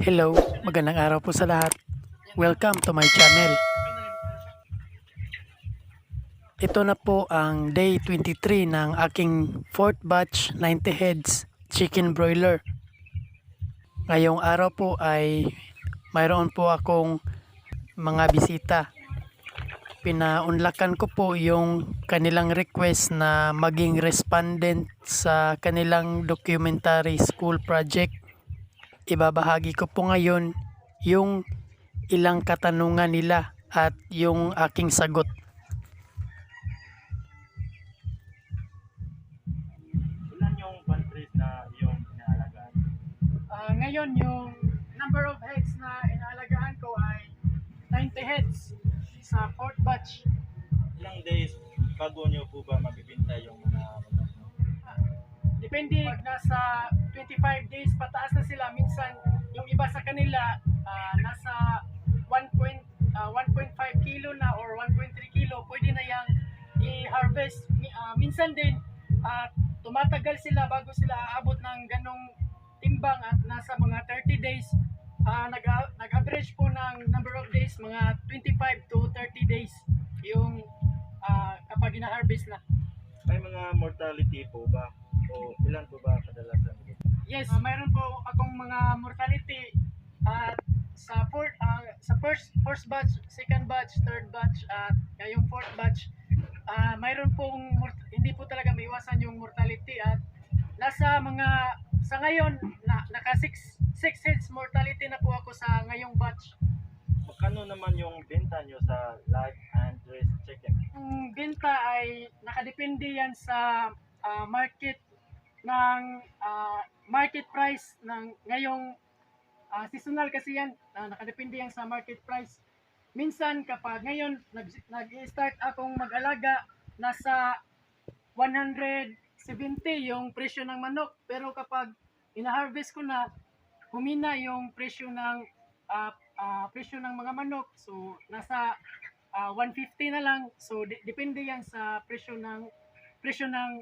Hello, magandang araw po sa lahat. Welcome to my channel. Ito na po ang day 23 ng aking 4th batch 90 heads chicken broiler. Ngayong araw po ay mayroon po akong mga bisita. Pinaunlakan ko po yung kanilang request na maging respondent sa kanilang documentary school project. Ibabahagi ko po ngayon yung ilang katanungan nila at yung aking sagot. Ilan yung countries na yung inaalagaan? Ngayon yung number of heads na inaalagaan ko ay 90 heads sa 4th batch. Ilang days bago nyo po ba mabibinta yung mga manok nyo? Depende, pag nasa 25 days pataas na sila, minsan yung iba sa kanila nasa 1.5 kilo na or 1.3 kilo, pwede na yang i-harvest. Minsan din tumatagal sila bago sila aabot ng ganong timbang at nasa mga 30 days. Nag-average po ng number of days mga 25 to 30 days yung kapag ina-harvest na. May mga mortality po ba? O ilan po ba kadalasan? Yes, mayroon po akong mga mortality at sa first batch, second batch, third batch at yung fourth batch. Mayroon pong hindi po talaga maiwasan yung mortality at nasa mga sa ngayon naka 6 heads mortality na po ako sa ngayong batch. Magkano naman yung benta nyo sa live and raised chicken? Ang benta ay nakadepende yan sa market ng market price ng ngayong seasonal kasi yan, nakadepende yan sa market price. Minsan kapag ngayon nag-start akong mag-alaga, nasa 170 yung presyo ng manok, pero kapag ina-harvest ko na, humina yung presyo ng mga manok, so nasa 150 na lang. So depende yan sa presyo ng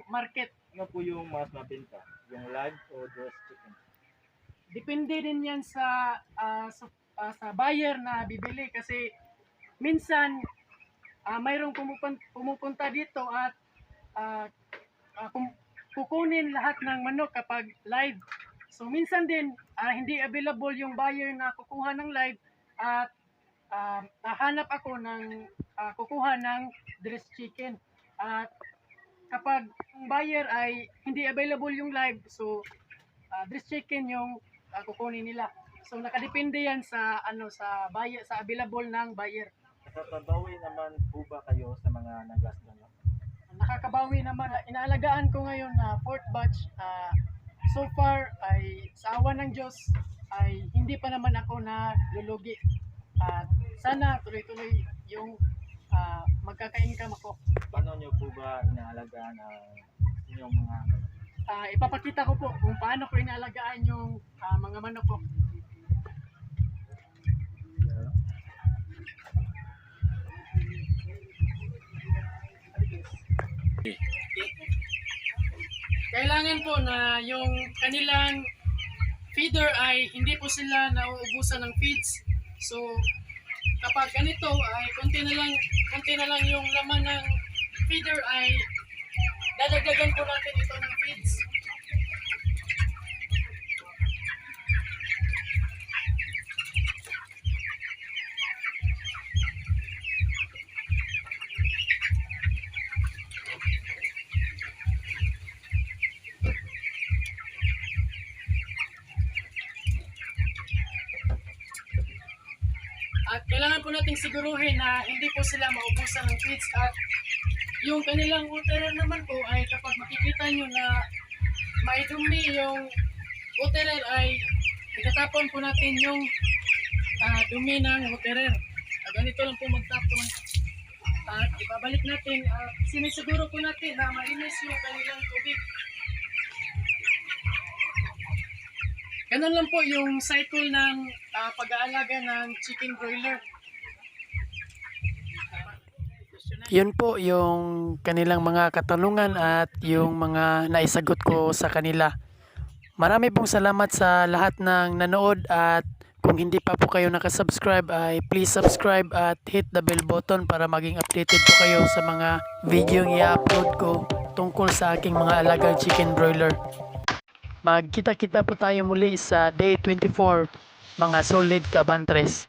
market. Ano po yung mas mabenta? Yung live o dressed chicken? Depende din yan sa buyer na bibili kasi minsan mayroong pumupunta dito at kukunin lahat ng manok kapag live. So minsan din hindi available yung buyer na kukuha ng live at hahanap ako ng kukuha ng dressed chicken. At kapag yung buyer ay hindi available yung live, so dressed chicken yung kukunin nila. So nakadepende yan sa sa buyer, sa available ng buyer. Nakakabawi naman po ba kayo sa mga nagasto nyo? Nakakabawi naman. Inaalagaan ko ngayon na 4th batch. So far ay sa awa ng Diyos ay hindi pa naman ako na lulugi. At sana tuloy-tuloy yung magkaka-income ako. Paano nyo po ba inaalagaan ang inyong mga Ipapakita ko po kung paano ko inaalagaan yung mga manok ko. Kailangan po na yung kanilang feeder ay hindi po sila nauubusan ng feeds. So kapag ganito ay konti na lang yung laman ng feeder ay dadagdagan po natin ito ng feeds. At kailangan po nating siguruhin na hindi po sila maubusan ng feeds at yung kanilang waterer naman po ay kapag makikita nyo na may dumi yung waterer ay itatapon po natin yung dumi ng waterer. Ganito lang po magtapon at ibabalik natin at sinisiguro po natin na malinis yung kanilang tubig. Ganun lang po yung cycle ng pag-aalaga ng chicken broiler. Yun po yung kanilang mga katanungan at yung mga naisagot ko sa kanila. Marami pong salamat sa lahat ng nanood at kung hindi pa po kayo nakasubscribe ay please subscribe at hit the bell button para maging updated po kayo sa mga video i-upload ko tungkol sa aking mga alagang chicken broiler. Magkita-kita po tayo muli sa day 24 mga solid kabantres.